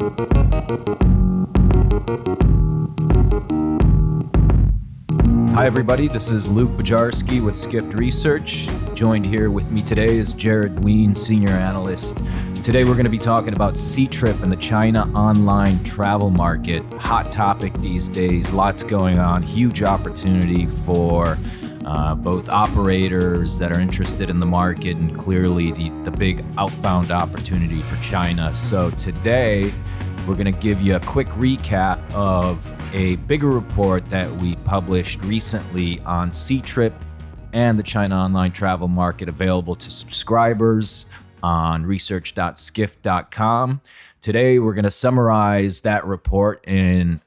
Hi, everybody. This is Luke Bajarski with Skift Research. Joined here with me today is Jared Ween, Senior Analyst. Today, we're going to be talking about Ctrip and the China online travel market. Hot topic these days. Lots going on. Huge opportunity for both operators that are interested in the market and clearly the big outbound opportunity for China. So today, we're going to give you a quick recap of a bigger report that we published recently on Ctrip and the China online travel market, available to subscribers on research.skift.com. Today, we're going to summarize that report and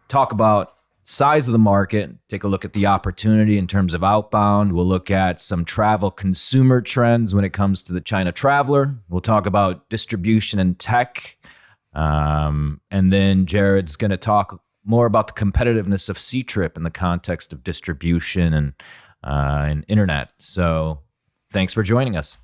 talk about size of the market, take a look at the opportunity in terms of outbound. We'll look at some travel consumer trends when it comes to the China traveler. We'll talk about distribution and tech. And then Jared's going to talk more about the competitiveness of Ctrip in the context of distribution and internet. So thanks for joining us.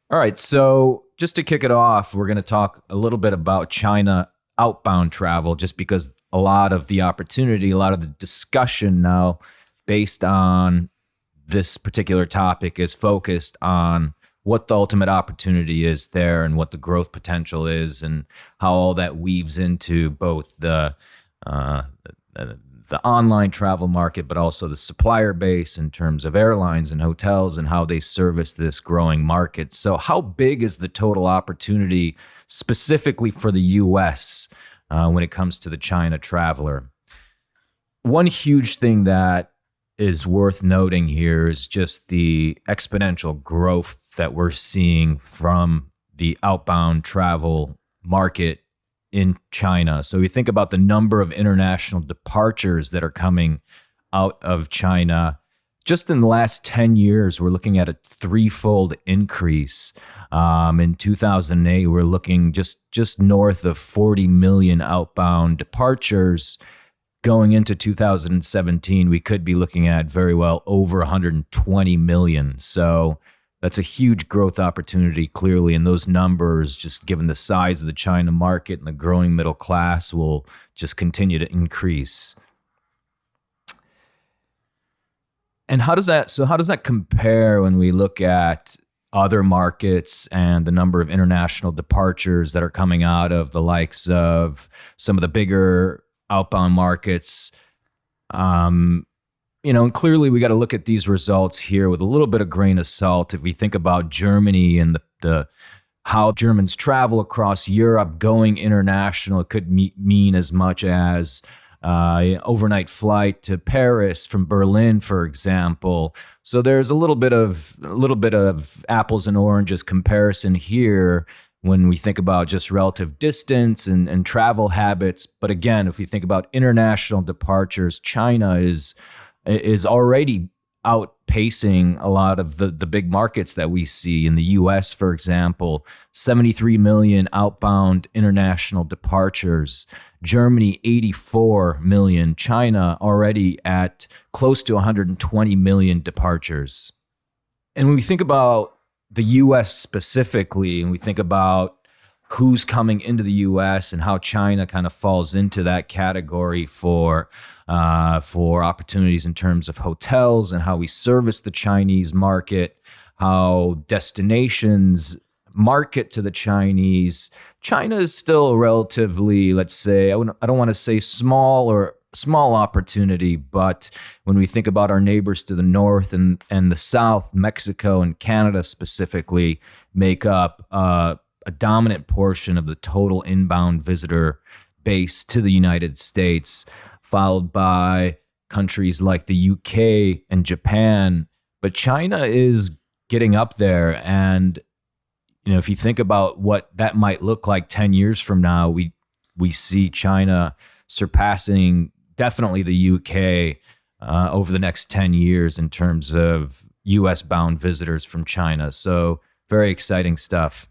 All right, so just to kick it off, we're going to talk a little bit about China outbound travel, just because a lot of the opportunity, a lot of the discussion now based on this particular topic is focused on what the ultimate opportunity is there and what the growth potential is, and how all that weaves into both the online travel market, but also the supplier base in terms of airlines and hotels and how they service this growing market. So how big is the total opportunity specifically for the US when it comes to the China traveler? One huge thing that is worth noting here is just the exponential growth that we're seeing from the outbound travel market in China. So we think about the number of international departures that are coming out of China. Just in the last 10 years, we're looking at a threefold increase. In 2008, we're looking just north of 40 million outbound departures. Going into 2017, we could be looking at very well over 120 million. So that's a huge growth opportunity, clearly. And those numbers, just given the size of the China market and the growing middle class, will just continue to increase. And how does that compare when we look at other markets and the number of international departures that are coming out of the likes of some of the bigger outbound markets? And clearly we got to look at these results here with a little bit of grain of salt. If we think about Germany and the how Germans travel across Europe, going international, it could mean as much as overnight flight to Paris from Berlin, for example. So there's a little bit of apples and oranges comparison here when we think about just relative distance and travel habits. But again, if we think about international departures, China is already outpacing a lot of the big markets that we see. In the US, for example, 73 million outbound international departures. Germany, 84 million. China already at close to 120 million departures. And when we think about the US specifically, and we think about who's coming into the US and how China kind of falls into that category for opportunities in terms of hotels and how we service the Chinese market, how destinations market to the Chinese. China is still a relatively, let's say, I don't want to say small opportunity, but when we think about our neighbors to the north and the south, Mexico and Canada specifically make up a dominant portion of the total inbound visitor base to the United States, followed by countries like the UK and Japan. But China is getting up there, and if you think about what that might look like 10 years from now, we see China surpassing definitely the UK over the next 10 years in terms of US-bound visitors from China. So very exciting stuff.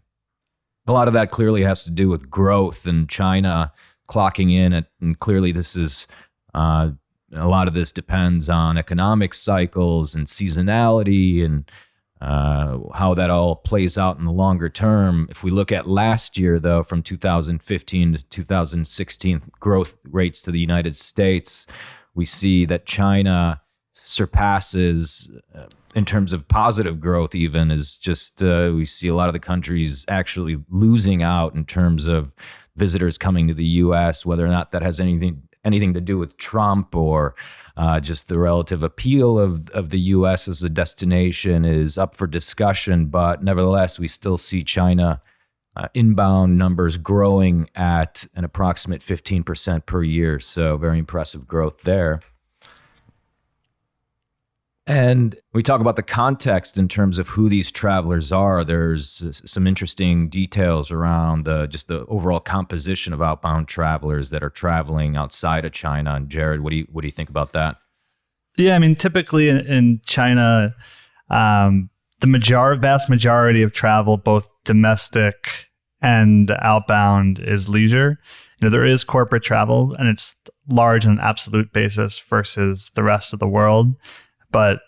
A lot of that clearly has to do with growth and China clocking in, and clearly this is a lot of this depends on economic cycles and seasonality and How that all plays out in the longer term. If we look at last year, though, from 2015 to 2016 growth rates to the United States, we see that China surpasses, in terms of positive growth, even is just, we see a lot of the countries actually losing out in terms of visitors coming to the U.S., whether or not that has anything to do with Trump or just the relative appeal of the U.S. as a destination is up for discussion. But nevertheless, we still see China inbound numbers growing at an approximate 15% per year. So very impressive growth there. And we talk about the context in terms of who these travelers are. There's some interesting details around just the overall composition of outbound travelers that are traveling outside of China. And Jared, what do you think about that? Yeah, I mean, typically in China, the vast majority of travel, both domestic and outbound, is leisure. There is corporate travel, and it's large on an absolute basis versus the rest of the world. But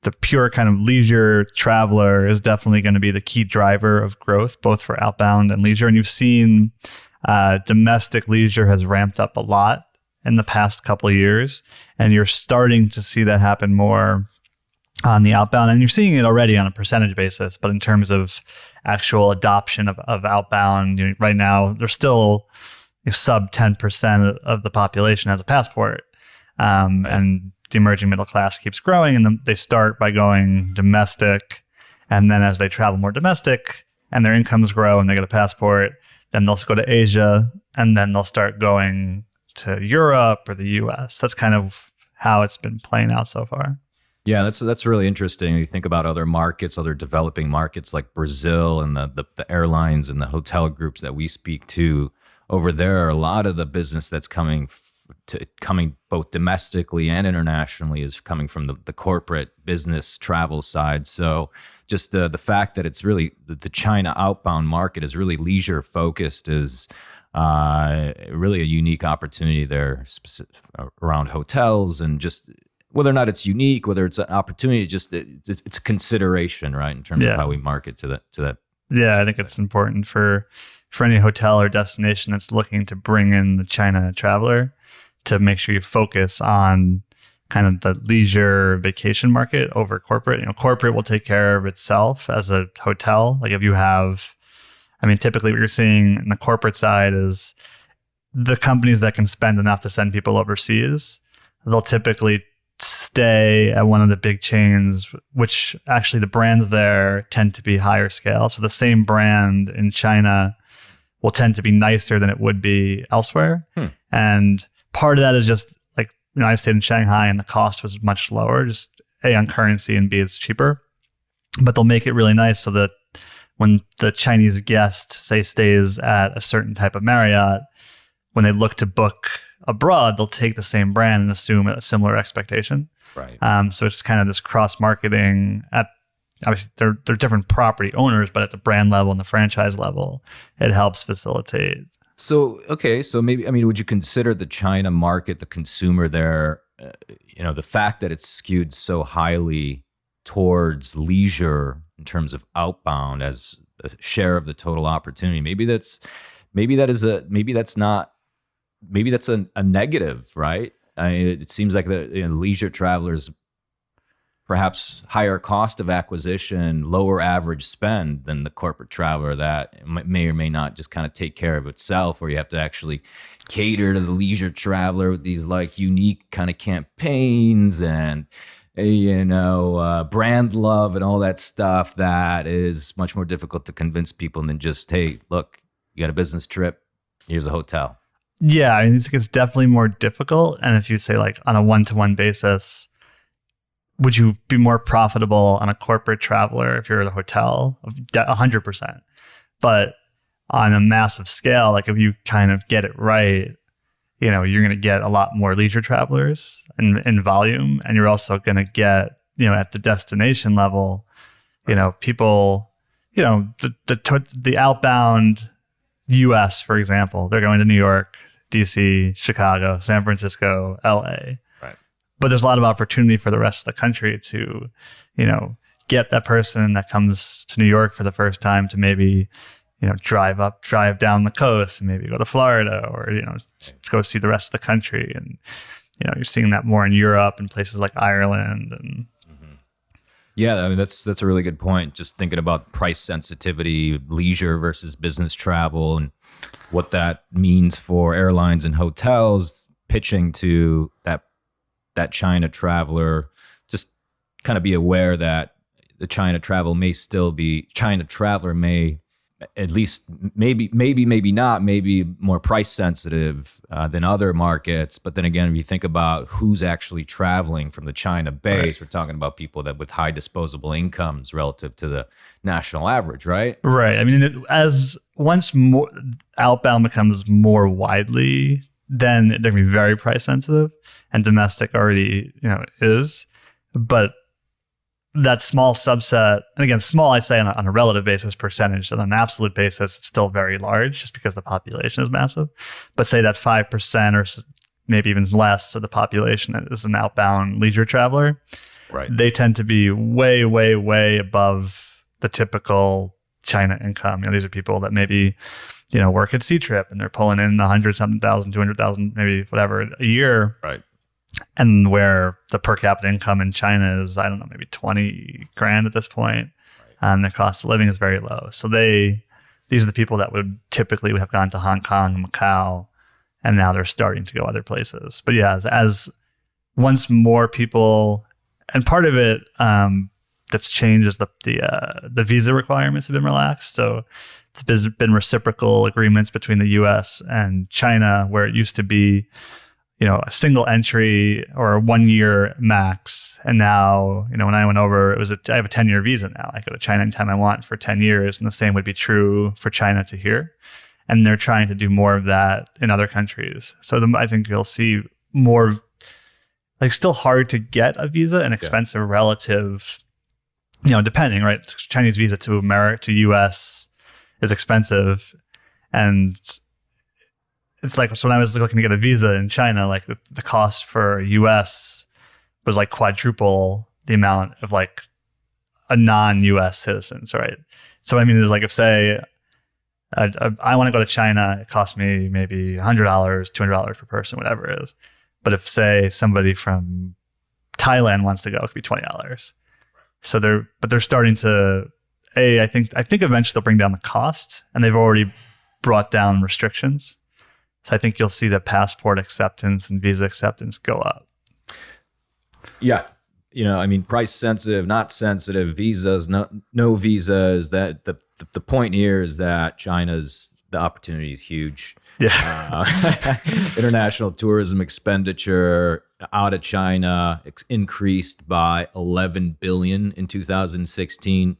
the pure kind of leisure traveler is definitely going to be the key driver of growth, both for outbound and leisure. And you've seen domestic leisure has ramped up a lot in the past couple of years, and you're starting to see that happen more on the outbound. And you're seeing it already on a percentage basis, but in terms of actual adoption of outbound, right now, there's still sub 10% of the population has a passport. And the emerging middle class keeps growing, and then they start by going domestic, and then as they travel more domestic and their incomes grow and they get a passport, then they'll go to Asia, and then they'll start going to Europe or the US. That's kind of how it's been playing out so far. Yeah, that's really interesting. You think about other markets, other developing markets like Brazil, and the airlines and the hotel groups that we speak to over there. A lot of the business that's coming both domestically and internationally is coming from the corporate business travel side. So just the fact that it's really the China outbound market is really leisure focused is really a unique opportunity there around hotels, and just whether or not it's unique, whether it's an opportunity, just it's a consideration, right, in terms of how we market to that. Yeah, I think it's important for any hotel or destination that's looking to bring in the China traveler to make sure you focus on kind of the leisure vacation market over corporate. Corporate will take care of itself as a hotel. Like if you have, typically what you're seeing in the corporate side is the companies that can spend enough to send people overseas, they'll typically stay at one of the big chains, which actually the brands there tend to be higher scale. So the same brand in China will tend to be nicer than it would be elsewhere. And part of that is just like, I stayed in Shanghai and the cost was much lower, just A, on currency, and B, it's cheaper. But they'll make it really nice so that when the Chinese guest, say, stays at a certain type of Marriott, when they look to book abroad, they'll take the same brand and assume a similar expectation. Right. So it's kind of this cross-marketing at, obviously they're different property owners, but at the brand level and the franchise level, it helps facilitate. So, okay, so maybe, would you consider the China market, the consumer there, the fact that it's skewed so highly towards leisure in terms of outbound as a share of the total opportunity? Maybe that's a negative, right? It seems like the leisure travelers perhaps higher cost of acquisition, lower average spend than the corporate traveler that may or may not just kind of take care of itself, or you have to actually cater to the leisure traveler with these like unique kind of campaigns and brand love and all that stuff that is much more difficult to convince people than just, hey, look, you got a business trip, here's a hotel. Yeah, I think it's definitely more difficult. And if you say like on a one-to-one basis, would you be more profitable on a corporate traveler if you're the hotel? 100%. But on a massive scale, like if you kind of get it right, you're going to get a lot more leisure travelers in volume. And you're also going to get, at the destination level, people, the outbound US, for example, they're going to New York, DC, Chicago, San Francisco, LA. But there's a lot of opportunity for the rest of the country to, get that person that comes to New York for the first time to maybe, drive down the coast and maybe go to Florida or, go see the rest of the country. And, you're seeing that more in Europe and places like Ireland. And yeah, I mean, that's a really good point. Just thinking about price sensitivity, leisure versus business travel, and what that means for airlines and hotels pitching to that China traveler. Just kind of be aware that the China traveler may, at least maybe not, maybe more price sensitive than other markets. But then again, if you think about who's actually traveling from the China base, right, we're talking about people that with high disposable incomes relative to the national average, right? Right. I mean, once more outbound becomes more widely, then they're going to be very price sensitive, and domestic already, is. But that small subset, and again, small, I say on a relative basis, percentage, and on an absolute basis, it's still very large just because the population is massive. But say that 5% or maybe even less of the population is an outbound leisure traveler, right? They tend to be way, way, way above the typical China income. These are people that maybe, work at Ctrip and they're pulling in 100-something thousand, 200,000, maybe whatever a year. Right. And where the per capita income in China is, I don't know, maybe 20 grand at this point. Right. And the cost of living is very low. So these are the people that would typically have gone to Hong Kong and Macau, and now they're starting to go other places. But yeah, as once more people, and part of it that's changed is the visa requirements have been relaxed. So there's been reciprocal agreements between the U.S. and China, where it used to be, a single entry or a 1 year max. And now, when I went over, I have a 10-year visa now. I go to China anytime I want for 10 years. And the same would be true for China to here. And they're trying to do more of that in other countries. So I think you'll see more, still hard to get a visa and expensive relative, depending, right? Chinese visa to America, to US is expensive. And it's like, so when I was looking to get a visa in China, the cost for US was quadruple the amount of a non-US citizen, right? So I mean, there's if say I want to go to China, it costs me maybe $100, $200 per person, whatever it is. But if say somebody from Thailand wants to go, it could be $20. So they're starting to, I think eventually they'll bring down the cost, and they've already brought down restrictions. So I think you'll see the passport acceptance and visa acceptance go up. Yeah. Price sensitive, not sensitive, visas, no visas. That the point here is that the opportunity is huge. Yeah. International tourism expenditure out of China increased by 11 billion in 2016.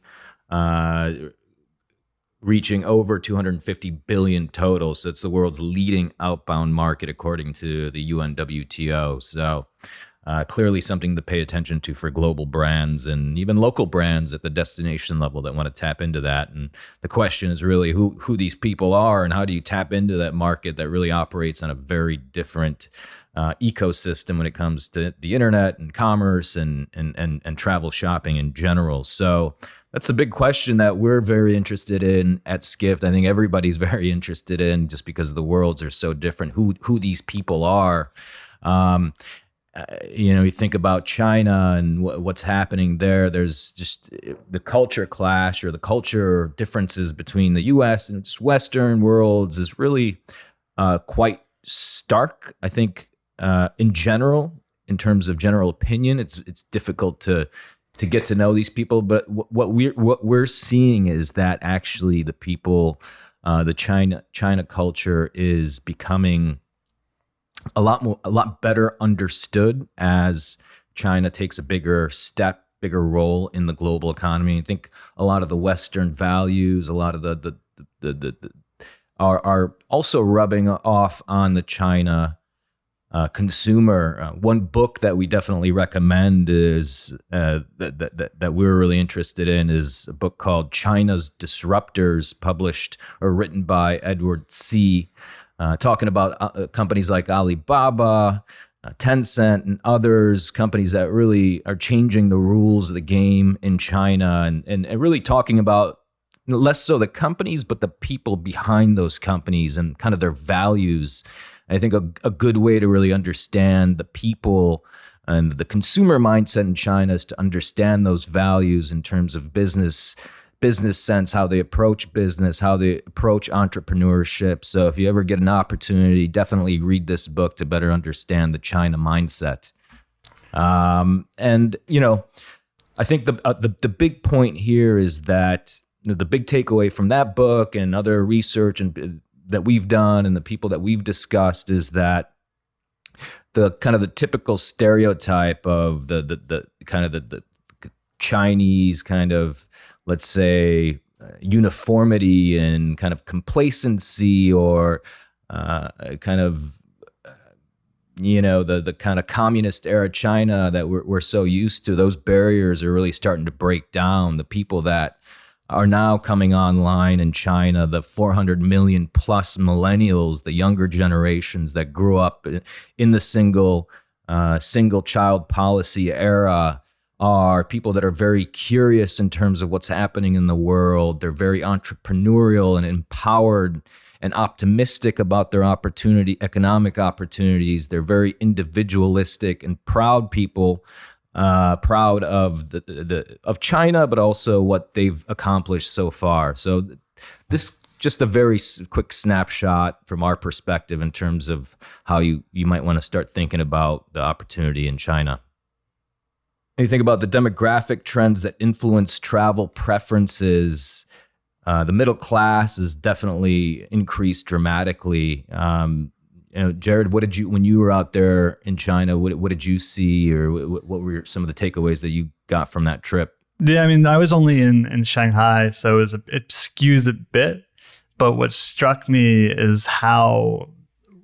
Reaching over 250 billion total. So it's the world's leading outbound market, according to the UNWTO. So clearly something to pay attention to for global brands and even local brands at the destination level that want to tap into that. And the question is really who these people are, and how do you tap into that market that really operates on a very different ecosystem when it comes to the internet and commerce and travel shopping in general. So that's a big question that we're very interested in at Skift. I think everybody's very interested in, just because the worlds are so different, who these people are. You think about China and what's happening there. There's just the culture clash or the culture differences between the U.S. and just Western worlds is really quite stark. I think in general, in terms of general opinion, it's difficult to get to know these people. But what we're seeing is that actually the people, the China culture is becoming a lot better understood as China takes a bigger role in the global economy. I think a lot of the Western values, a lot of the are also rubbing off on the China consumer. One book that we definitely recommend is that we're really interested in is a book called China's Disruptors, published or written by Edward C. Talking about companies like Alibaba, Tencent and others, companies that really are changing the rules of the game in China, and really talking about less so the companies, but the people behind those companies and kind of their values. I think a good way to really understand the people and the consumer mindset in China is to understand those values in terms of business sense, how they approach business, how they approach entrepreneurship. So if you ever get an opportunity, definitely read this book to better understand the China mindset. And I think the big point here is that the big takeaway from that book and other research and that we've done and the people that we've discussed is that the kind of the typical stereotype of the kind of the Chinese kind of, let's say, uniformity and kind of complacency, or kind of, the kind of communist era China that we're so used to. Those barriers are really starting to break down. The people that are now coming online in China, the 400 million plus millennials, the younger generations that grew up in the single child policy era, are people that are very curious in terms of what's happening in the world. They're very entrepreneurial and empowered and optimistic about their economic opportunities. They're very individualistic and proud people, proud of of China, but also what they've accomplished so far. So this just a very quick snapshot from our perspective in terms of how you might want to start thinking about the opportunity in China. You think about the demographic trends that influence travel preferences. The middle class has definitely increased dramatically. Jared, what did you, when you were out there in China, what did you see, or what were some of the takeaways that you got from that trip? Yeah, I mean, I was only in Shanghai, so it skews a bit. But what struck me is how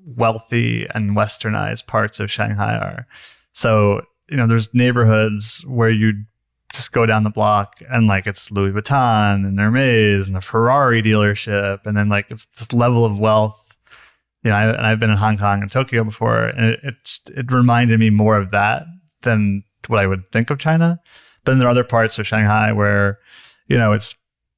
wealthy and westernized parts of Shanghai are. So, there's neighborhoods where you just go down the block and it's Louis Vuitton and Hermes and a Ferrari dealership. And then it's this level of wealth. I've been in Hong Kong and Tokyo before, and it reminded me more of that than what I would think of China. But then there are other parts of Shanghai where,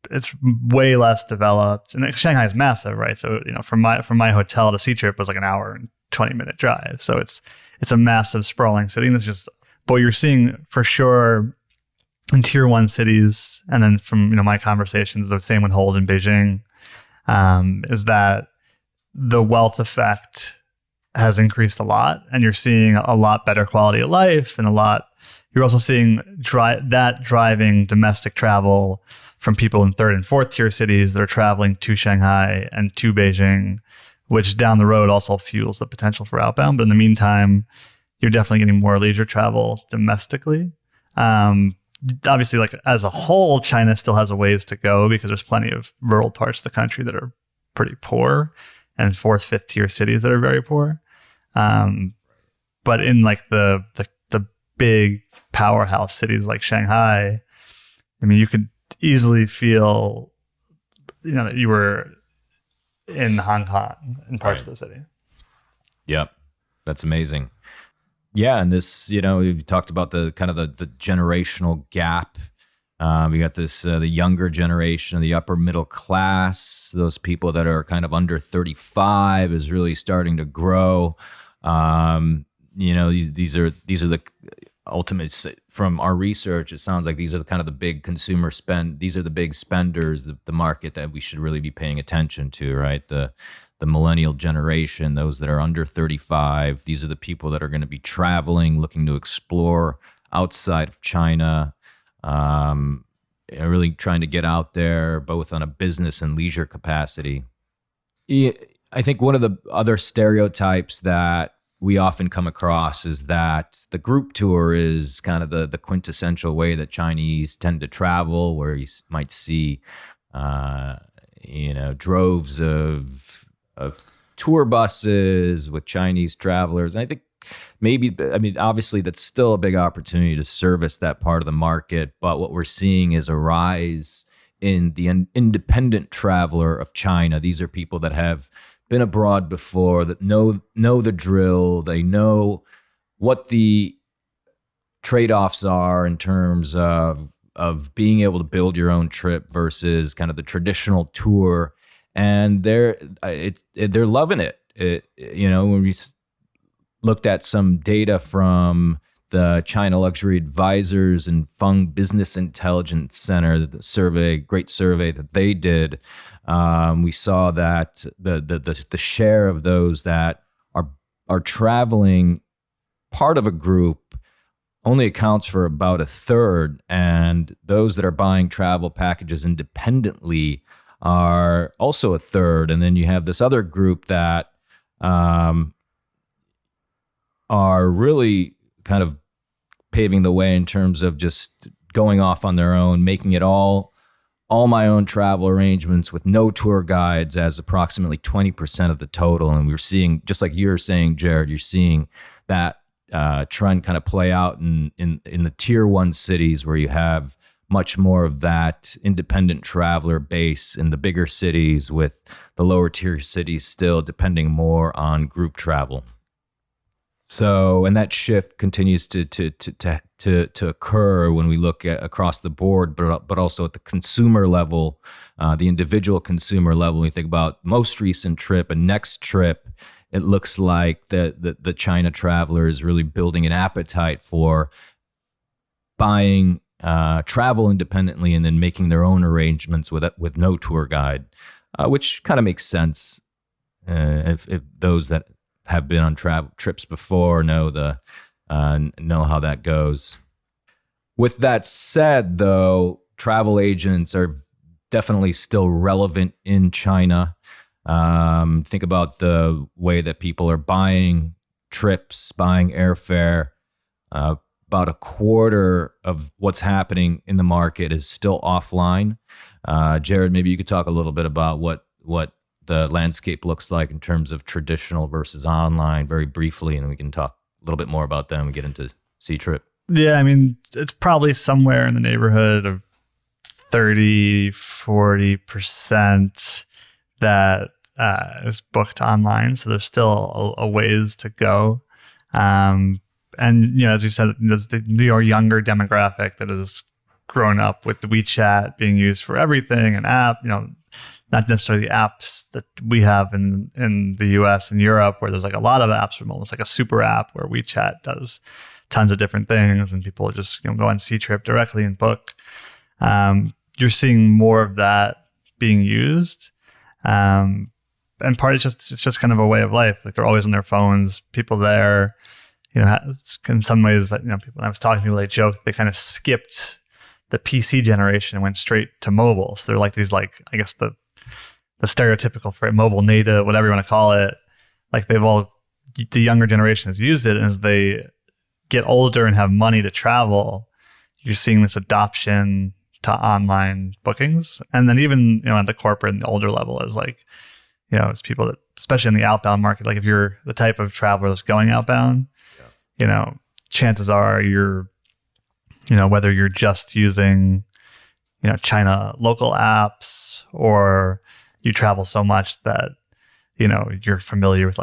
it's way less developed. And Shanghai is massive, right? So, from my hotel to Ctrip was an hour and 20-minute drive. So it's a massive sprawling city. And it's just, but you're seeing for sure in tier 1 cities, and then from my conversations, the same would hold in Beijing, is that the wealth effect has increased a lot, and you're seeing a lot better quality of life, and you're also seeing that driving domestic travel from people in 3rd and 4th tier cities that are traveling to Shanghai and to Beijing, which down the road also fuels the potential for outbound. But in the meantime, you're definitely getting more leisure travel domestically. Obviously, as a whole, China still has a ways to go because there's plenty of rural parts of the country that are pretty poor, and 4th, 5th tier cities that are very poor. But in the big powerhouse cities like Shanghai, I mean, you could easily feel, that you were in Hong Kong in parts of the city. Yep. That's amazing. Yeah. And this, we've talked about the kind of the generational gap. We got this, the younger generation, the upper middle class, those people that are kind of under 35 is really starting to grow. These are the ultimate, from our research, it sounds like these are the kind of the big consumer spend. These are the big spenders, the market that we should really be paying attention to, right? The millennial generation, those that are under 35, these are the people that are going to be traveling, looking to explore outside of China, really trying to get out there, both on a business and leisure capacity. I think one of the other stereotypes that we often come across is that the group tour is kind of the quintessential way that Chinese tend to travel, where you might see, droves of tour buses with Chinese travelers. And I think obviously that's still a big opportunity to service that part of the market. But what we're seeing is a rise in the independent traveler of China. These are people that have been abroad before, that know the drill. They know what the trade-offs are in terms of being able to build your own trip versus kind of the traditional tour, and they're loving it. When we looked at some data from the China Luxury Advisors and Fung Business Intelligence Center, great survey that they did, we saw that the share of those that are traveling part of a group only accounts for about a third, and those that are buying travel packages independently are also a third. And then you have this other group that are really kind of paving the way in terms of just going off on their own, making it all my own travel arrangements with no tour guides, as approximately 20% of the total. And we're seeing, just like you're saying, Jared, you're seeing that trend kind of play out in the tier one cities, where you have much more of that independent traveler base in the bigger cities, with the lower tier cities still depending more on group travel. So, and that shift continues to occur when we look at across the board, but also at the consumer level, the individual consumer level. When you think about most recent trip and next trip, it looks like the China traveler is really building an appetite for buying travel independently and then making their own arrangements with no tour guide, which kind of makes sense if those that have been on travel trips before know how that goes. With that said, though, travel agents are definitely still relevant in China. Think about the way that people are buying trips, buying airfare. About a quarter of what's happening in the market is still offline. Jared, maybe you could talk a little bit about what the landscape looks like in terms of traditional versus online, very briefly, and we can talk a little bit more about them and get into Ctrip. Yeah, I mean, it's probably somewhere in the neighborhood of 30-40% that is booked online. So there's still a ways to go. And, as you said, there's the younger demographic that has grown up with the WeChat being used for everything, an app, not necessarily apps that we have in the US and Europe, where there's like a lot of apps, from almost like a super app where WeChat does tons of different things and people just go on Ctrip directly and book. You're seeing more of that being used. And part it's just kind of a way of life. Like, they're always on their phones. People there, in some ways, that people, when I was talking to people, they joked they kind of skipped the PC generation and went straight to mobile. So they're like these, I guess the stereotypical for mobile native, whatever you want to call it. Like, the younger generation has used it, and as they get older and have money to travel, you're seeing this adoption to online bookings. And then even at the corporate and the older level, is it's people that, especially in the outbound market, like if you're the type of traveler that's going outbound, chances are you're, whether you're just using China local apps, or you travel so much that you're familiar with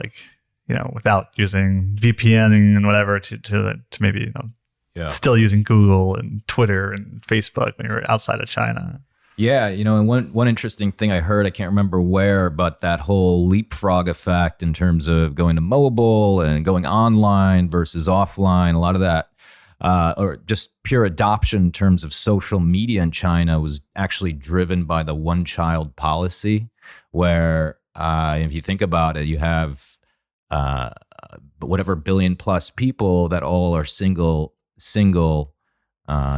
without using VPNing and whatever to maybe still using Google and Twitter and Facebook when you're outside of China. Yeah, and one interesting thing I heard, I can't remember where, but that whole leapfrog effect in terms of going to mobile and going online versus offline, a lot of that, or just pure adoption in terms of social media in China, was actually driven by the one-child policy, where if you think about it, you have whatever billion plus people that all are single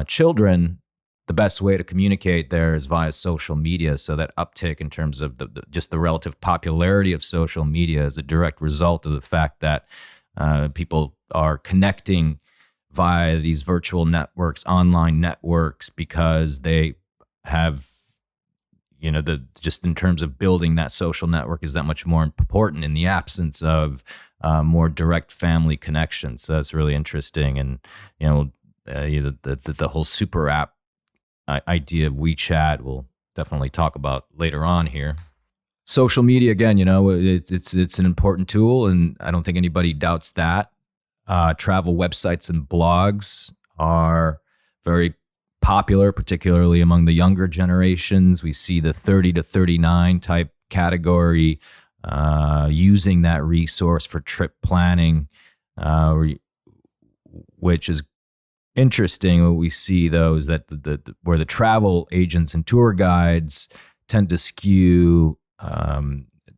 children. The best way to communicate there is via social media. So that uptick in terms of just the relative popularity of social media is a direct result of the fact that people are connecting via these virtual networks, online networks, because they have, just in terms of building that social network is that much more important in the absence of more direct family connections. So that's really interesting. And, the whole super app idea of WeChat we'll definitely talk about later on here. Social media, again, it's an important tool, and I don't think anybody doubts that. travel websites and blogs are very popular, particularly among the younger generations. We see the 30 to 39 type category using that resource for trip planning, which is interesting. What we see, though, is that where the travel agents and tour guides tend to skew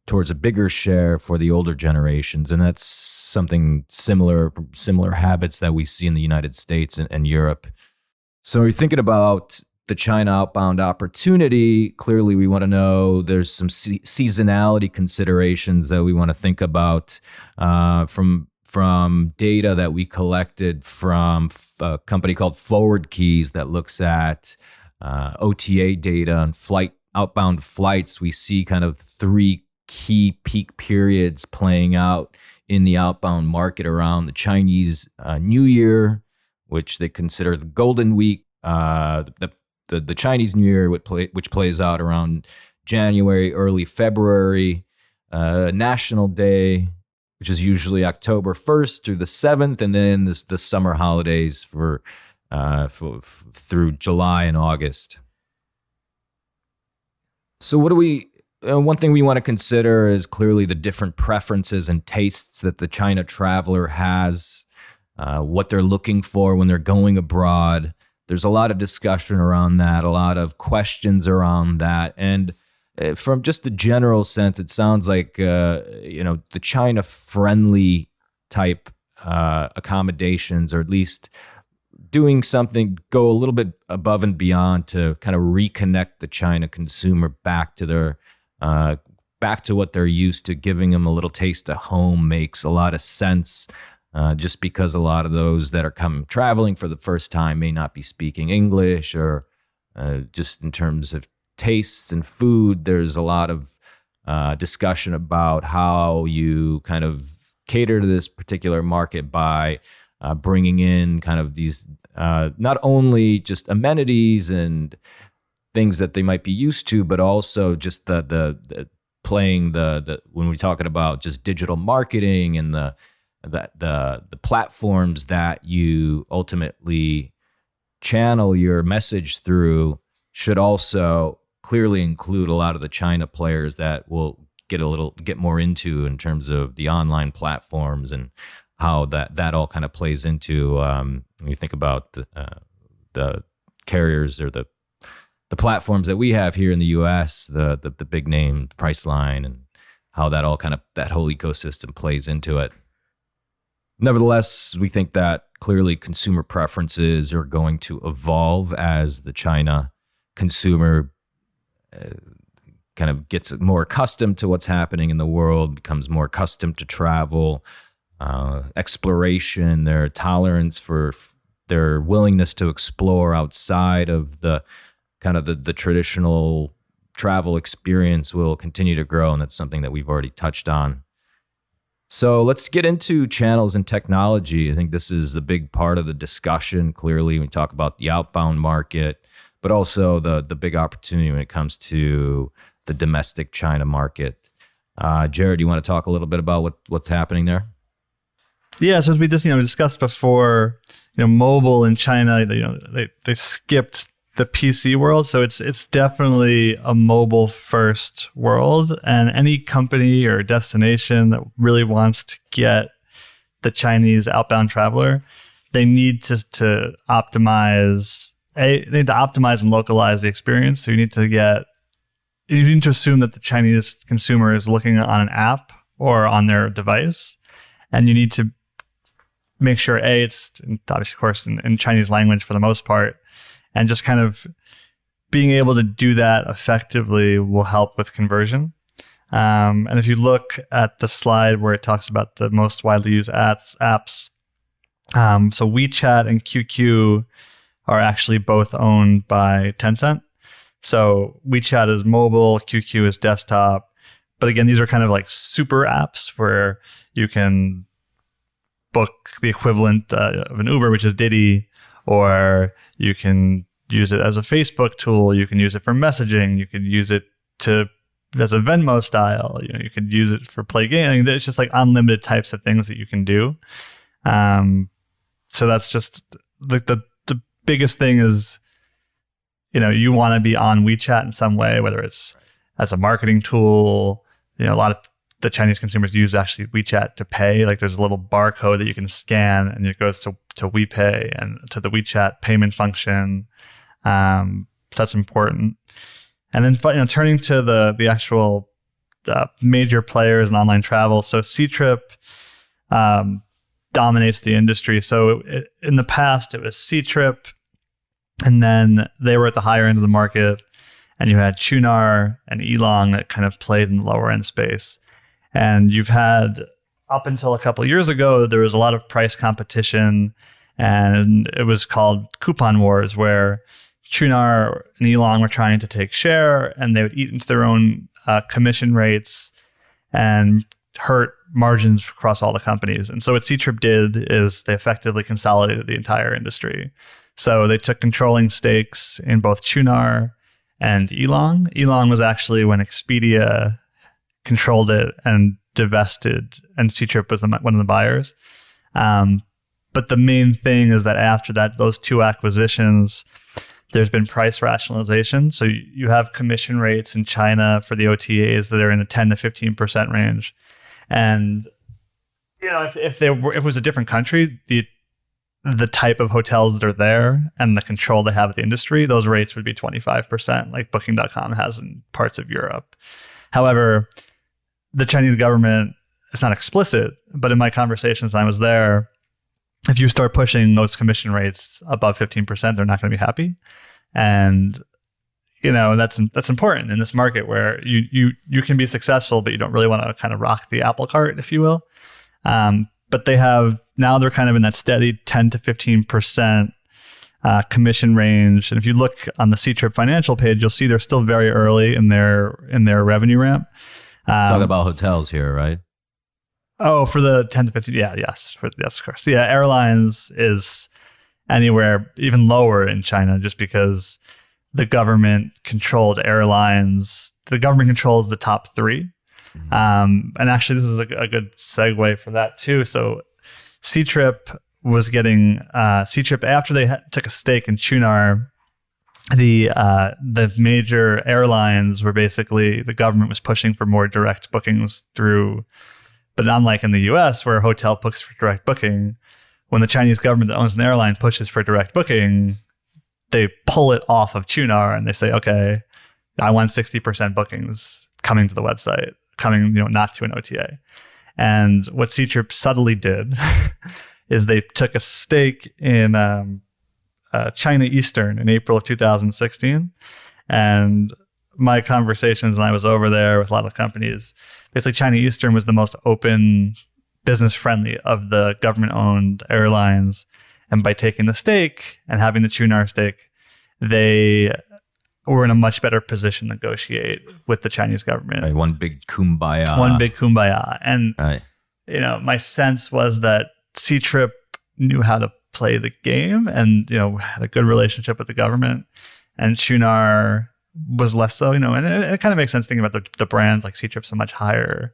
towards a bigger share for the older generations, and that's something similar habits that we see in the United States and Europe. So you're thinking about the China outbound opportunity. Clearly, we want to know there's some seasonality considerations that we want to think about from data that we collected from a company called Forward Keys that looks at OTA data on outbound flights. We see kind of 3 key peak periods playing out in the outbound market around the Chinese New Year, which they consider the Golden Week, the Chinese New Year, which plays out around January, early February, National Day, which is usually October 1st through the 7th, and then the summer holidays for through July and August. So one thing we want to consider is clearly the different preferences and tastes that the China traveler has, what they're looking for when they're going abroad. There's a lot of discussion around that, a lot of questions around that. And from just the general sense, it sounds like, the China-friendly type accommodations, or at least doing something, go a little bit above and beyond to kind of reconnect the China consumer back to what they're used to. Giving them a little taste of home makes a lot of sense. Just because a lot of those that are traveling for the first time may not be speaking English, or just in terms of tastes and food, there's a lot of discussion about how you kind of cater to this particular market by bringing in kind of these not only just amenities and things that they might be used to, but also just the playing the when we're talking about just digital marketing and the platforms that you ultimately channel your message through should also clearly include a lot of the China players that we'll get more into in terms of the online platforms and how that all kind of plays into when you think about the carriers or the platforms that we have here in the U.S., the big name Priceline, and how that all that whole ecosystem plays into it. Nevertheless, we think that clearly consumer preferences are going to evolve as the China consumer kind of gets more accustomed to what's happening in the world, becomes more accustomed to travel, exploration, their tolerance for their willingness to explore outside of the kind of the traditional travel experience will continue to grow, and that's something that we've already touched on. So let's get into channels and technology. I think this is a big part of the discussion. Clearly, we talk about the outbound market, but also the big opportunity when it comes to the domestic China market. Jared, do you want to talk a little bit about what's happening there? Yeah, so as we just discussed before, mobile in China, they skipped the PC world, so it's definitely a mobile first world, and any company or destination that really wants to get the Chinese outbound traveler, they need to optimize. They need to optimize and localize the experience. So you need to assume that the Chinese consumer is looking on an app or on their device, and you need to make sure it's obviously, of course, in Chinese language for the most part. And just kind of being able to do that effectively will help with conversion. And if you look at the slide where it talks about the most widely used apps, so WeChat and QQ are actually both owned by Tencent. So WeChat is mobile, QQ is desktop. But again, these are kind of like super apps where you can book the equivalent of an Uber, which is Didi, or you can use it as a Facebook tool. You can use it for messaging. You could use it as a Venmo style. You could use it for play gaming. It's just like unlimited types of things that you can do. So that's just the biggest thing is, you want to be on WeChat in some way, whether it's as a marketing tool. A lot of the Chinese consumers use actually WeChat to pay. Like there's a little barcode that you can scan and it goes to WePay and to the WeChat payment function. So that's important. And then turning to the actual major players in online travel. So Ctrip dominates the industry. So in the past, it was Ctrip, and then they were at the higher end of the market, and you had Qunar and Elong that kind of played in the lower end space. And you've had, up until a couple of years ago, there was a lot of price competition, and it was called coupon wars, where Qunar and Elong were trying to take share, and they would eat into their own commission rates and hurt margins across all the companies. And so what Ctrip did is they effectively consolidated the entire industry. So they took controlling stakes in both Qunar and Elong. Elong was actually when Expedia controlled it and divested, and Ctrip was one of the buyers. But the main thing is that after that, those two acquisitions, there's been price rationalization. So you have commission rates in China for the OTAs that are in the 10 to 15% range. And if it was a different country, the type of hotels that are there and the control they have of the industry, those rates would be 25%, like Booking.com has in parts of Europe. However, the Chinese government, it's not explicit, but in my conversations when I was there, if you start pushing those commission rates above 15%, they're not going to be happy. And that's important in this market where you can be successful, but you don't really want to kind of rock the apple cart, if you will. But they're kind of in that steady 10 to 15% commission range. And if you look on the Ctrip financial page, you'll see they're still very early in their revenue ramp. Talk about hotels here, right? Oh, for the 10 to 15, yes, of course. Yeah, airlines is anywhere even lower in China, just because the government controlled airlines. The government controls the top three. And actually, this is a good segue for that too. So Ctrip was getting Ctrip after they took a stake in Qunar. The major airlines were basically, the government was pushing for more direct bookings through. But unlike in the US, where a hotel books for direct booking, when the Chinese government that owns an airline pushes for direct booking, they pull it off of Qunar and they say, okay, I want 60% bookings coming to the website, coming, not to an OTA. And what Ctrip subtly did is they took a stake in China Eastern in April of 2016. And my conversations when I was over there with a lot of companies, basically China Eastern was the most open, business friendly of the government-owned airlines. And by taking the stake and having the Qunar stake, they were in a much better position to negotiate with the Chinese government. Right, one big kumbaya. And, right. My sense was that Ctrip knew how to play the game and, had a good relationship with the government. And Qunar was less so, and it kind of makes sense thinking about the brands, like Ctrip's a much higher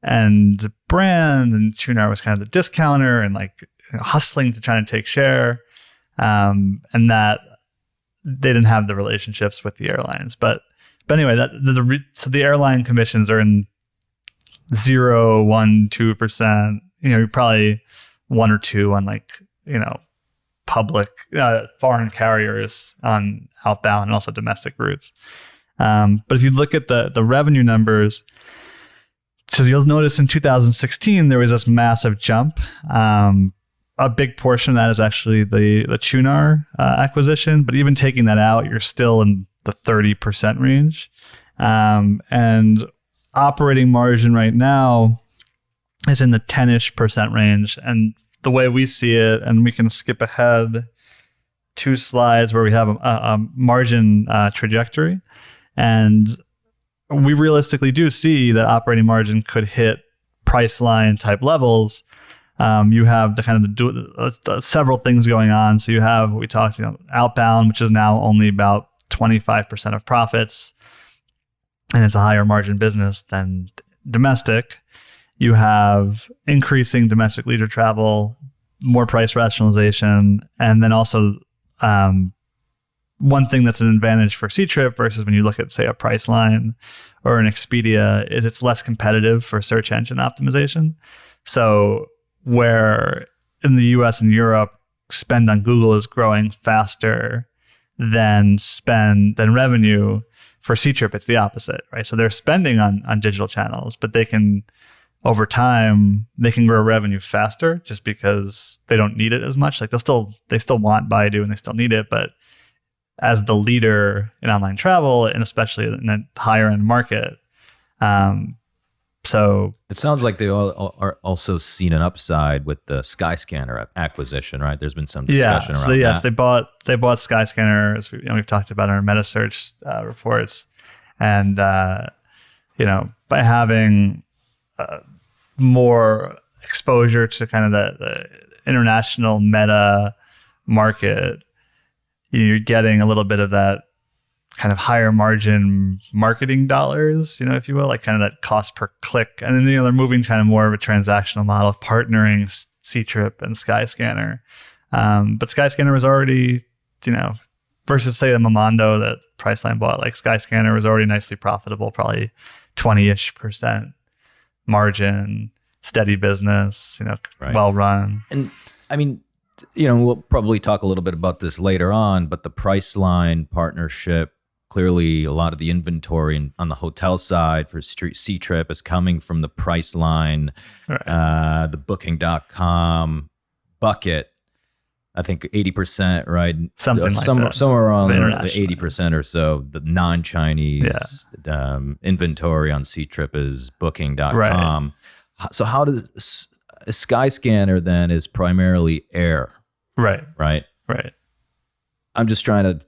end brand, and Qunar was kind of the discounter and hustling to try to take share, and that they didn't have the relationships with the airlines. But anyway, so the airline commissions are in 0, 1, 2%. You're probably 1 or 2 on public foreign carriers on outbound and also domestic routes. But if you look at the revenue numbers, so you'll notice in 2016 there was this massive jump. A big portion of that is actually the Qunar acquisition, but even taking that out, you're still in the 30% range. And operating margin right now is in the 10-ish% range. And the way we see it, and we can skip ahead 2 slides where we have a margin trajectory. And we realistically do see that operating margin could hit Priceline type levels. You have the kind of the several things going on. So you have what we talked, outbound, which is now only about 25% of profits, and it's a higher margin business than domestic. You have increasing domestic leisure travel more price rationalization, and then also one thing that's an advantage for Ctrip versus when you look at, say, a Priceline or an Expedia is it's less competitive for search engine optimization. So where in the US and Europe, spend on Google is growing faster than revenue, for Ctrip, it's the opposite, right? So they're spending on digital channels, but they can, over time, they can grow revenue faster just because they don't need it as much. Like they still want Baidu and they still need it, but as the leader in online travel, and especially in a higher end market, so it sounds like they all are also seen an upside with the Skyscanner acquisition, right? There's been some discussion around yes, that. they bought Skyscanner, as we've talked about in our metasearch reports, and by having more exposure to kind of the international meta market, you're getting a little bit of that kind of higher margin marketing dollars, if you will, like kind of that cost per click. And then, they're moving kind of more of a transactional model of partnering Ctrip and Skyscanner. But Skyscanner was already, versus say the Momondo that Priceline bought, like Skyscanner was already nicely profitable, probably 20-ish% margin, steady business, Right. well run. And I mean, we'll probably talk a little bit about this later on, but the Priceline partnership, clearly a lot of the inventory on the hotel side for Ctrip is coming from the Priceline, Right. the Booking.com bucket. I think 80%, right? Something like that. Somewhere around the International. 80% or so, the non-Chinese inventory on Ctrip is Booking.com. Right. So how does Skyscanner then is primarily air, Right. right? Right. I'm just trying to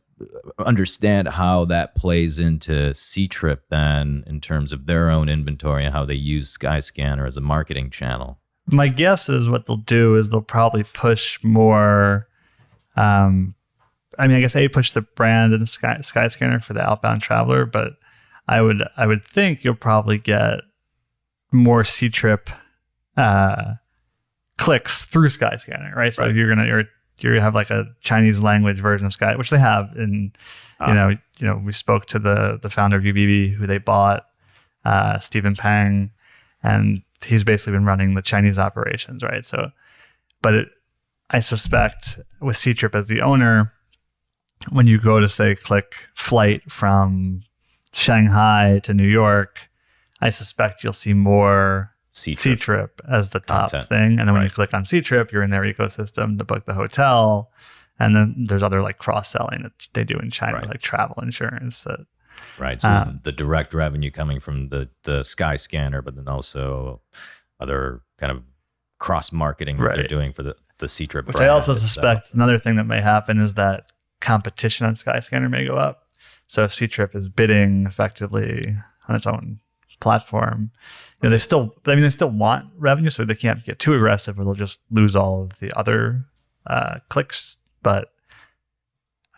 understand how that plays into Ctrip then in terms of their own inventory and how they use Skyscanner as a marketing channel. My guess is what they'll do is they'll probably push more. I guess push the brand in Skyscanner for the outbound traveler, but I would think you'll probably get more Ctrip clicks through Skyscanner, right? So if you have like a Chinese language version of Sky, which they have, and we spoke to the founder of UBB who they bought, Stephen Pang, and he's basically been running the Chinese operations, right? So, but I suspect with Ctrip as the owner, when you go to say click flight from Shanghai to New York, I suspect you'll see more Ctrip as the top thing. And then when you click on Ctrip, you're in their ecosystem to book the hotel. And then there's other like cross-selling that they do in China, like travel insurance. Right. So it's the direct revenue coming from the Skyscanner, but then also other kind of cross-marketing that they're doing for the Ctrip Which brand I also itself. suspect another thing that may happen is that competition on Skyscanner may go up. So if Ctrip is bidding effectively on its own platform, they still want revenue, so they can't get too aggressive or they'll just lose all of the other clicks. But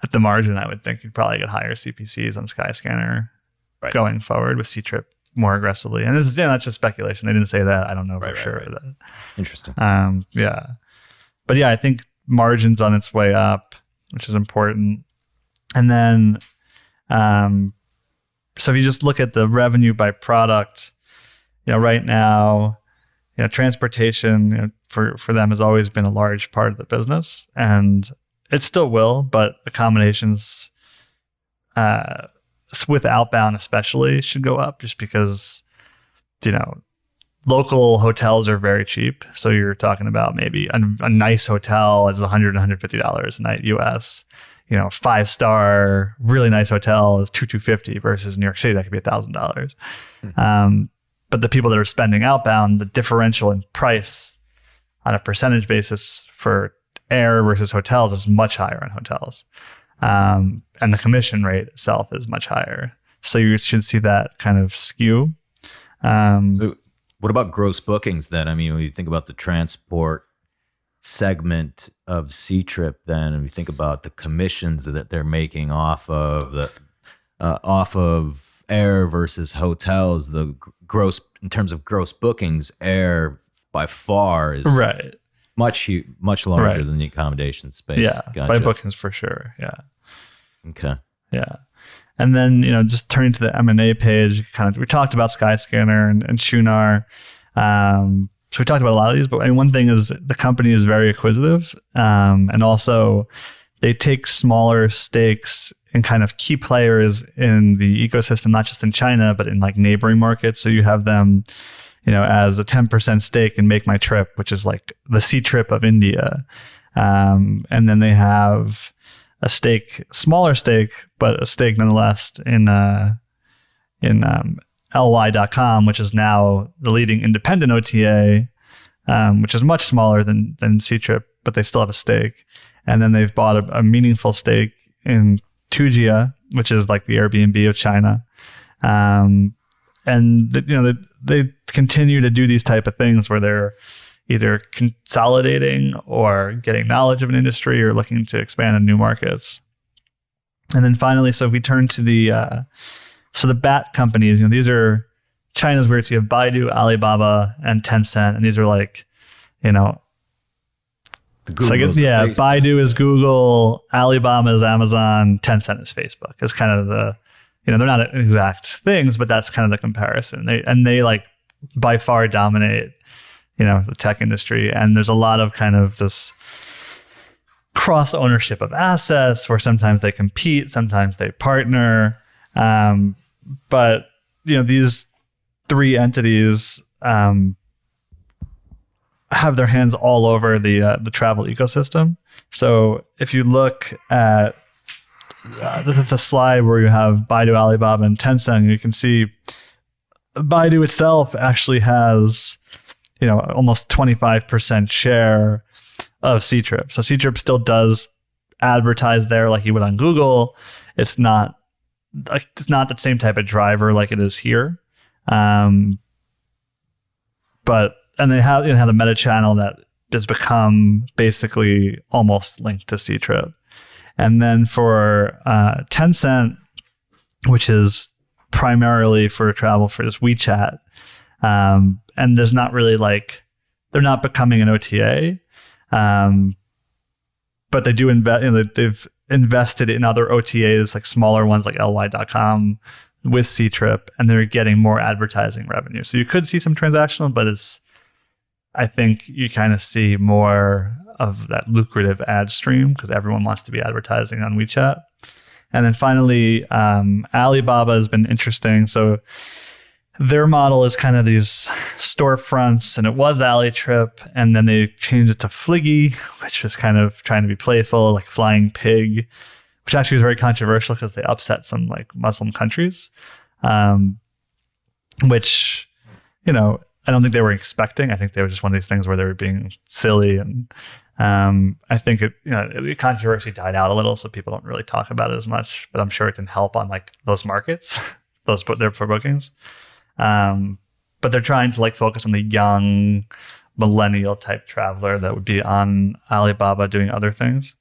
at the margin, I would think you'd probably get higher CPCs on Skyscanner going forward with Ctrip more aggressively. And this is that's just speculation. They didn't say that. I don't know for sure. That. Interesting. But I think margin's on its way up, which is important. And then, so if you just look at the revenue by product, right now, transportation for them has always been a large part of the business, and it still will. But accommodations, with outbound especially, should go up just because, local hotels are very cheap. So you're talking about maybe a nice hotel is $100, $150 a night US. 5-star, really nice hotel is $250 versus New York City, that could be $1,000. Mm-hmm. But the people that are spending outbound, the differential in price on a percentage basis for air versus hotels is much higher on hotels. And the commission rate itself is much higher. So you should see that kind of skew. What about gross bookings then? I mean, when you think about the transport segment of Ctrip, then, and you think about the commissions that they're making off of air versus hotels, the gross in terms of gross bookings, air by far is much larger Right. than the accommodation space. Yeah, Gotcha. by bookings for sure. Yeah. Okay. Yeah. And then, just turning to the M&A page, we talked about Skyscanner and Shunar. So we talked about a lot of these, but one thing is the company is very acquisitive. And also they take smaller stakes in kind of key players in the ecosystem, not just in China, but in like neighboring markets. So you have them, as a 10% stake in Make My Trip, which is like the Ctrip of India. And then they have a smaller stake, but a stake nonetheless in ly.com, which is now the leading independent OTA, which is much smaller than Ctrip, but they still have a stake. And then they've bought a meaningful stake in Tujia, which is like the Airbnb of China. And they continue to do these type of things where they're either consolidating or getting knowledge of an industry or looking to expand in new markets. And then finally, so if we turn to the BAT companies, these are China's where you have Baidu, Alibaba, and Tencent, and these are like, Baidu is Google, Alibaba is Amazon, Tencent is Facebook. It's kind of they're not exact things, but that's kind of the comparison. They like by far dominate, the tech industry. And there's a lot of kind of this cross ownership of assets where sometimes they compete, sometimes they partner. But these three entities have their hands all over the travel ecosystem. So if you look at the slide where you have Baidu, Alibaba, and Tencent, you can see Baidu itself actually has almost 25% share of Ctrip. So Ctrip still does advertise there like you would on Google. It's not the same type of driver like it is here. And they have the meta channel that has become basically almost linked to Ctrip. And then for Tencent, which is primarily for travel for this WeChat, and there's not really they're not becoming an OTA, but they do invest. They've invested in other OTAs, like smaller ones like ly.com with Ctrip, and they're getting more advertising revenue. So you could see some transactional, but I think you kind of see more of that lucrative ad stream because everyone wants to be advertising on WeChat. And then finally, Alibaba has been interesting. So their model is kind of these storefronts, and it was AliTrip, and then they changed it to Fliggy, which was kind of trying to be playful, like Flying Pig, which actually was very controversial because they upset some like Muslim countries, which, I don't think they were expecting. I think they were just one of these things where they were being silly, and I think the controversy died out a little, so people don't really talk about it as much. But I'm sure it didn't help on like those markets, their for bookings. But they're trying to like focus on the young millennial type traveler that would be on Alibaba doing other things.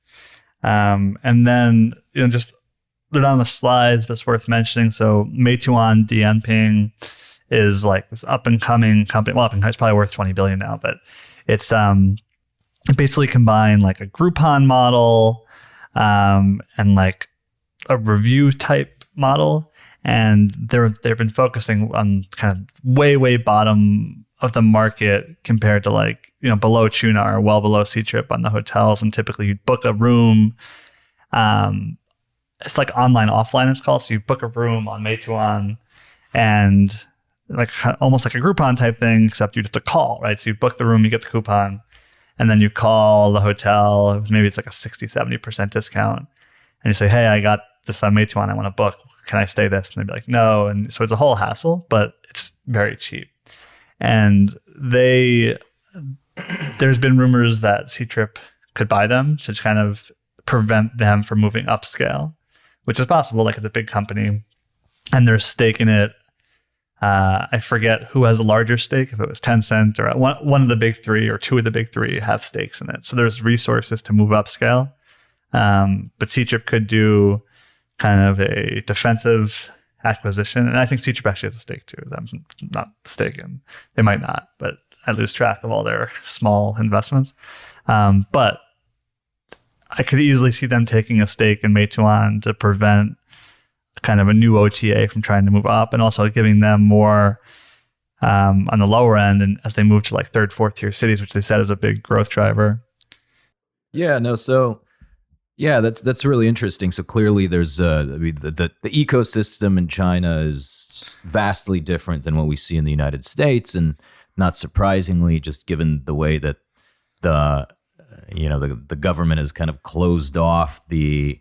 And then just they're not on the slides, but it's worth mentioning. So Meituan Dianping is like this up and coming company. Well, up and coming, it's probably worth 20 billion now, but it's it basically combined like a Groupon model and like a review type model. And they've been focusing on kind of way bottom of the market compared to like, below Chunar, well below Ctrip on the hotels. And typically you'd book a room. It's like online, offline it's called. So you book a room on Meituan and like almost like a Groupon type thing, except you have to call, right? So you book the room, you get the coupon, and then you call the hotel. Maybe it's like a 60-70% discount. And you say, hey, I got this on Meituan, I want to book. Can I stay this? And they'd be like, no. And so it's a whole hassle, but it's very cheap. And there's been rumors that Ctrip could buy them to kind of prevent them from moving upscale, which is possible. Like it's a big company and there's stake in it. I forget who has a larger stake, if it was Tencent or one of the big three or two of the big three have stakes in it. So there's resources to move upscale. But Ctrip could do kind of a defensive acquisition. And I think Ctrip actually has a stake too, if I'm not mistaken. They might not, but I lose track of all their small investments. But I could easily see them taking a stake in Meituan to prevent kind of a new OTA from trying to move up, and also giving them more on the lower end, and as they move to like third, fourth tier cities, which they said is a big growth driver. Yeah, no, so yeah, that's really interesting. So clearly there's the ecosystem in China is vastly different than what we see in the United States, and not surprisingly, just given the way that the government has kind of closed off the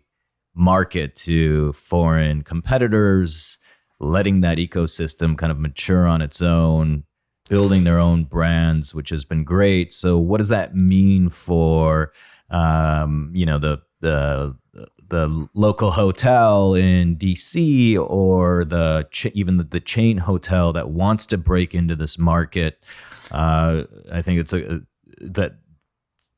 market to foreign competitors, letting that ecosystem kind of mature on its own, building their own brands, which has been great. So what does that mean for the local hotel in DC, or even the chain hotel that wants to break into this market? I think it's that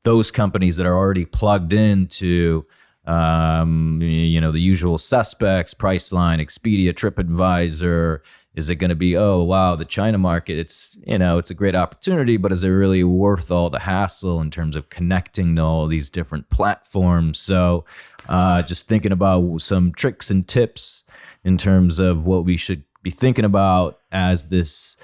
those companies that are already plugged into the usual suspects, Priceline, Expedia, TripAdvisor. Is it going to be, oh wow, the China market? It's a great opportunity, but is it really worth all the hassle in terms of connecting to all these different platforms? So, just thinking about some tricks and tips in terms of what we should be thinking about as these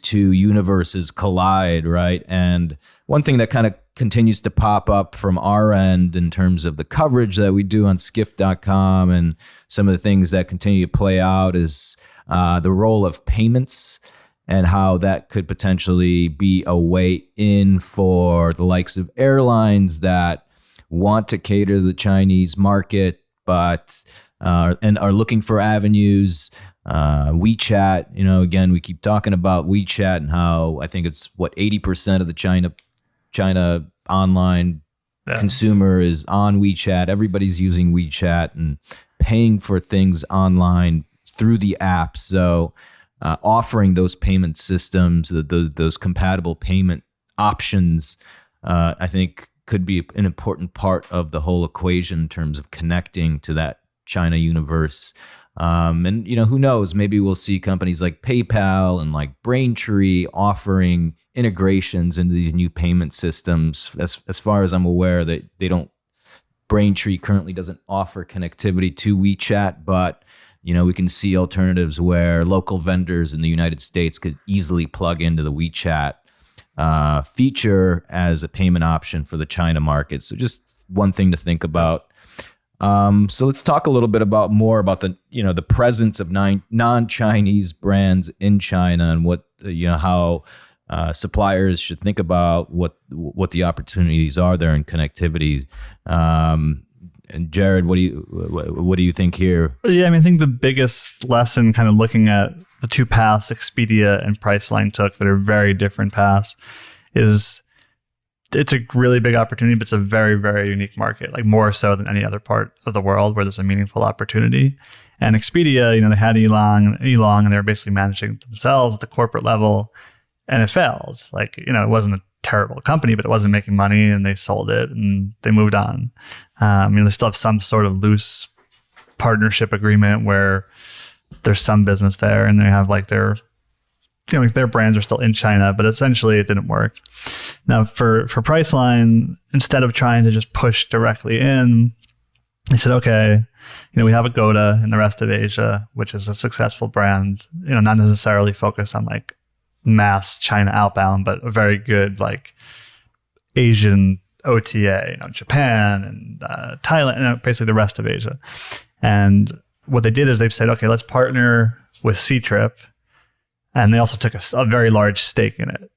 two universes collide, right? And one thing that kind of continues to pop up from our end in terms of the coverage that we do on skift.com, and some of the things that continue to play out is the role of payments, and how that could potentially be a way in for the likes of airlines that want to cater to the Chinese market, but and are looking for avenues. WeChat, again, we keep talking about WeChat and how I think it's 80% of the China online consumer is on WeChat. Everybody's using WeChat and paying for things online through the app. So offering those payment systems, those compatible payment options, I think could be an important part of the whole equation in terms of connecting to that China universe. And who knows, maybe we'll see companies like PayPal and like Braintree offering integrations into these new payment systems. As far as I'm aware, that Braintree currently doesn't offer connectivity to WeChat, but we can see alternatives where local vendors in the United States could easily plug into the WeChat feature as a payment option for the China market. So just one thing to think about. So let's talk a little bit more about the presence of non-Chinese brands in China, and what how suppliers should think about what the opportunities are there in connectivity. And Jared, what do you think here? Yeah, I think the biggest lesson, kind of looking at the two paths Expedia and Priceline took that are very different paths, is it's a really big opportunity, but it's a very, very unique market, like more so than any other part of the world where there's a meaningful opportunity. And Expedia, they had Elong, and they were basically managing themselves at the corporate level, and it failed. It wasn't a terrible company, but it wasn't making money, and they sold it and they moved on. They still have some sort of loose partnership agreement where there's some business there, and they have their brands are still in China, but essentially it didn't work. Now for Priceline, instead of trying to just push directly in, they said, okay, we have Agoda in the rest of Asia, which is a successful brand, not necessarily focused on mass China outbound, but a very good Asian OTA, Japan and Thailand, and basically the rest of Asia. And what they did is they've said, okay, let's partner with Ctrip. And they also took a very large stake in it,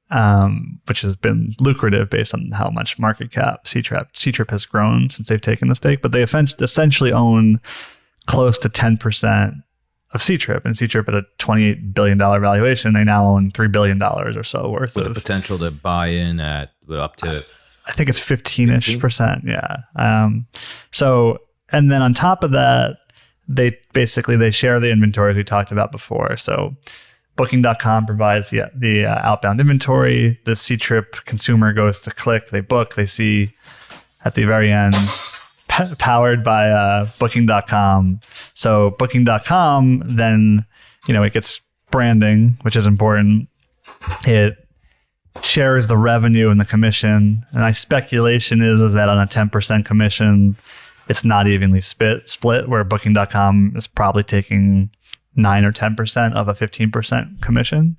which has been lucrative based on how much market cap Ctrip has grown since they've taken the stake. But they essentially own close to 10% of Ctrip. And Ctrip at a $28 billion valuation, they now own $3 billion or so worth with the potential to buy in at up to... I think it's 15-ish%, yeah. So, and then on top of that, they share the inventory we talked about before. So Booking.com provides the outbound inventory. The Ctrip consumer goes to click, they book, they see at the very end, powered by Booking.com. So Booking.com then, it gets branding, which is important. It shares the revenue and the commission. And my speculation is that on a 10% commission, it's not evenly split, where Booking.com is probably taking 9 or 10% of a 15% commission,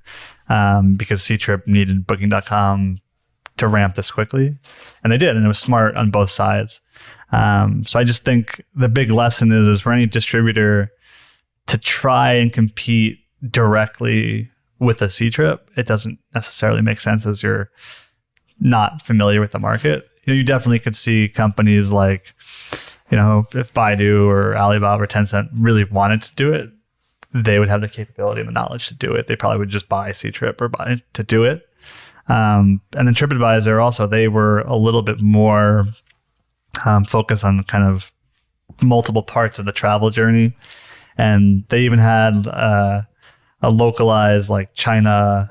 because Ctrip needed Booking.com to ramp this quickly. And they did, and it was smart on both sides. So I just think the big lesson is for any distributor to try and compete directly with a Ctrip, it doesn't necessarily make sense as you're not familiar with the market. You definitely could see companies like, if Baidu or Alibaba or Tencent really wanted to do it, they would have the capability and the knowledge to do it. They probably would just buy Ctrip or buy to do it. And then TripAdvisor also, they were a little bit more focused on kind of multiple parts of the travel journey. And they even had a localized like China,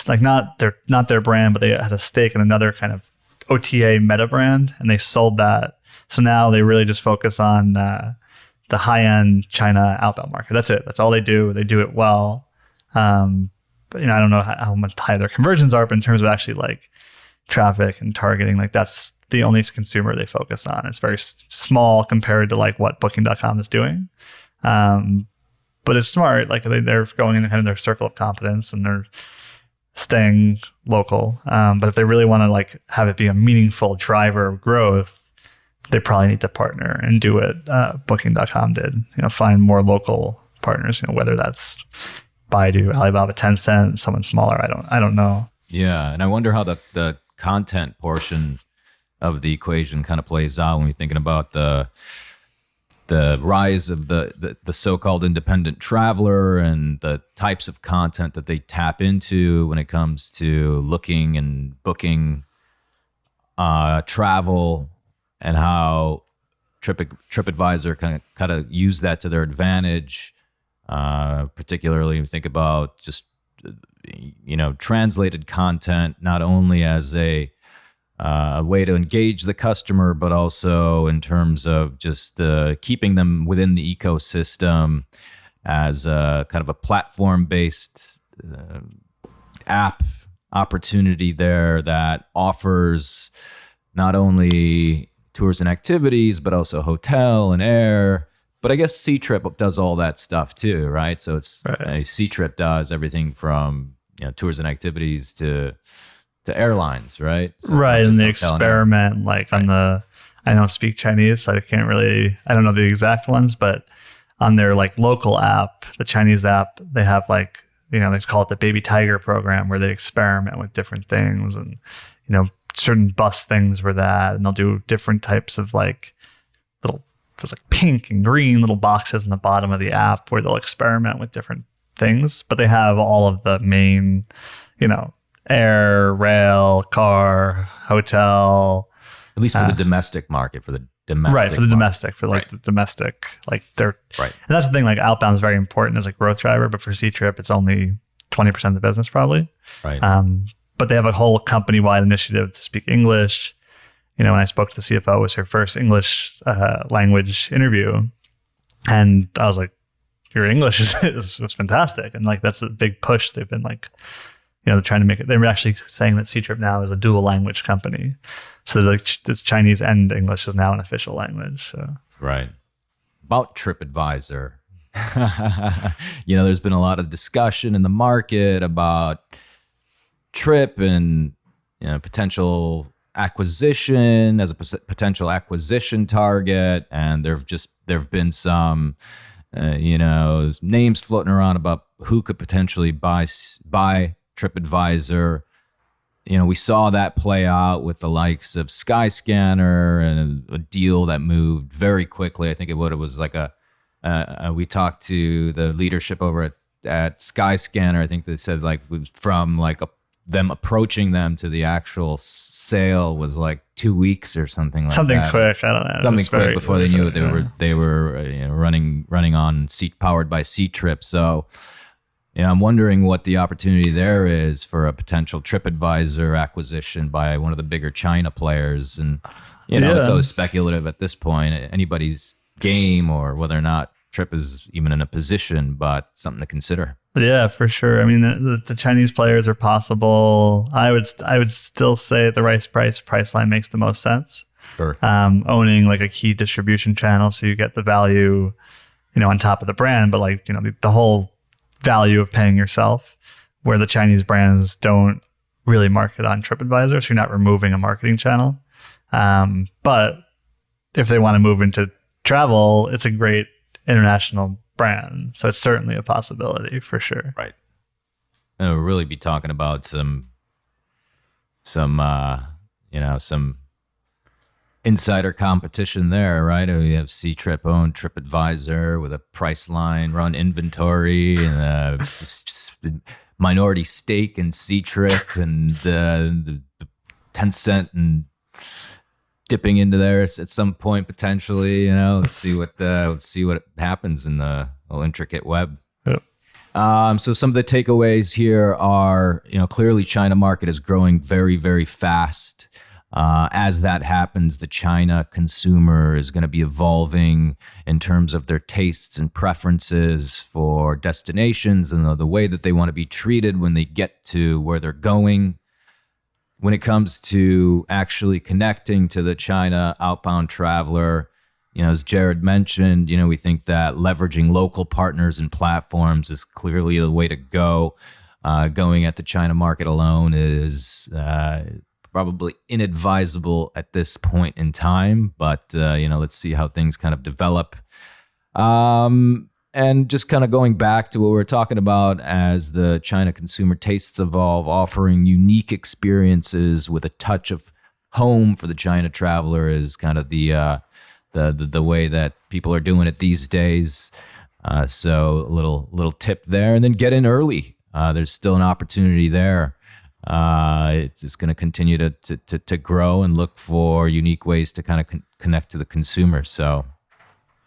like not their brand, but they had a stake in another kind of OTA meta brand, and they sold that. So now they really just focus on the high-end China outbound market. That's it. That's all they do. They do it well. But I don't know how much high their conversions are, but in terms of actually like traffic and targeting, like that's the only consumer they focus on. It's very small compared to like what Booking.com is doing. But it's smart. Like they're going in kind of their circle of competence and they're staying local. But if they really want to like have it be a meaningful driver of growth, they probably need to partner and do what Booking.com did. Find more local partners. Whether that's Baidu, Alibaba, Tencent, someone smaller. I don't know. Yeah, and I wonder how the content portion of the equation kind of plays out when you're thinking about the rise of the so-called independent traveler and the types of content that they tap into when it comes to looking and booking travel, and how TripAdvisor kind of use that to their advantage. Particularly when you think about just translated content, not only as a way to engage the customer, but also in terms of just keeping them within the ecosystem as a kind of a platform-based app opportunity there that offers not only tours and activities, but also hotel and air. But I guess Ctrip does all that stuff too, right? So it's right. Ctrip does everything from tours and activities to airlines, right? So right, and they experiment like right. I don't speak Chinese, so I don't know the exact ones, but on their like local app, the Chinese app, they have like, they call it the Baby Tiger program, where they experiment with different things, and certain bus things were that, and they'll do different types of like there's like pink and green little boxes in the bottom of the app where they'll experiment with different things, but they have all of the main, air, rail, car, hotel. At least for the domestic market, for the domestic. Right, for the domestic, for like the domestic, like they're right. And that's the thing, like outbound is very important as a growth driver, but for Ctrip, it's only 20% of the business probably. Right. But they have a whole company-wide initiative to speak English. When I spoke to the CFO, it was her first English language interview. And I was like, your English is fantastic. And like, that's a big push. They've been like, they're trying to make it. They were actually saying that Ctrip now is a dual language company. So there's like this Chinese and English is now an official language. So. Right. About TripAdvisor. There's been a lot of discussion in the market about Trip and, potential acquisition as a potential acquisition target, and there've been some names floating around about who could potentially buy TripAdvisor. We saw that play out with the likes of Skyscanner, and a deal that moved very quickly. I think it was like we talked to the leadership over at Skyscanner. I think they said like it was from like them approaching them to the actual sale was like 2 weeks or something like something that. quick. I don't know. Something quick before they knew it. They were running on powered by Ctrip. So I'm wondering what the opportunity there is for a potential TripAdvisor acquisition by one of the bigger China players. And it's always speculative at this point, anybody's game, or whether or not Trip is even in a position, but something to consider. Yeah, for sure. I mean, the Chinese players are possible. I would still say the price line makes the most sense. Sure. Owning like a key distribution channel, so you get the value, on top of the brand, but like, the whole value of paying yourself, where the Chinese brands don't really market on TripAdvisor, so you're not removing a marketing channel. But if they want to move into travel, it's a great international brand. So it's certainly a possibility for sure. Right. And we'll really be talking about some insider competition there, right? We have Ctrip own TripAdvisor with a price line, run inventory, and a minority stake in Ctrip, and the 10 cent and dipping into there at some point potentially. Let's see what happens in the whole intricate web. Yep. So some of the takeaways here are, clearly China market is growing very, very fast. As that happens, the China consumer is going to be evolving in terms of their tastes and preferences for destinations and the way that they want to be treated when they get to where they're going. When it comes to actually connecting to the China outbound traveler, as Jared mentioned, we think that leveraging local partners and platforms is clearly the way to go. Going at the China market alone is probably inadvisable at this point in time, but let's see how things kind of develop. And just kind of going back to what we were talking about as the China consumer tastes evolve, offering unique experiences with a touch of home for the China traveler is kind of the way that people are doing it these days. So a little tip there, and then get in early. There's still an opportunity there. It's going to continue to grow and look for unique ways to kind of connect to the consumer. So.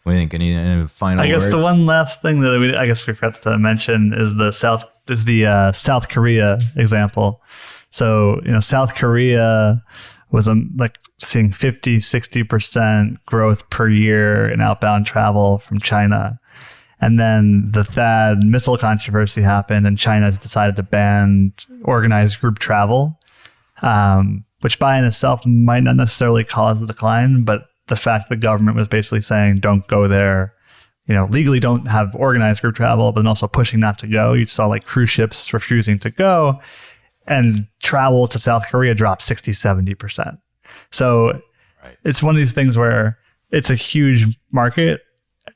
What do you think? Any final words? The one last thing that we forgot to mention is the South Korea example. So, South Korea was seeing 50-60% growth per year in outbound travel from China. And then the THAAD missile controversy happened, and China has decided to ban organized group travel, which by in itself might not necessarily cause the decline, but the fact the government was basically saying, don't go there, legally don't have organized group travel, but then also pushing not to go. You saw like cruise ships refusing to go, and travel to South Korea dropped 60-70%. So It's one of these things where it's a huge market,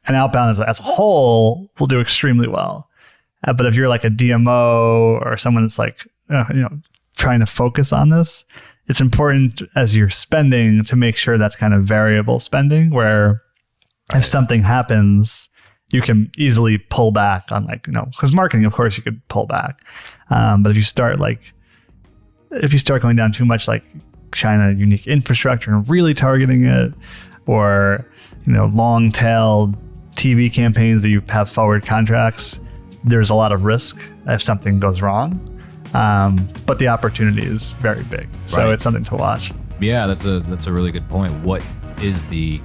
and outbound as a whole will do extremely well. But if you're like a DMO or someone that's like, trying to focus on this, it's important as you're spending to make sure that's kind of variable spending, where if something happens, you can easily pull back on because marketing, of course, you could pull back. But if you start going down too much like China unique infrastructure and really targeting it, or, long tail TV campaigns that you have forward contracts, there's a lot of risk if something goes wrong. But the opportunity is very big, so It's something to watch. Yeah, that's a really good point. What is the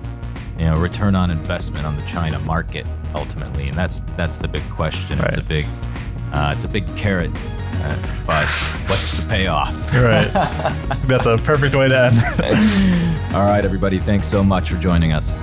return on investment on the China market ultimately, and that's the big question. Right. It's a big carrot, but what's the payoff? Right. That's a perfect way to end. All right, everybody, thanks so much for joining us.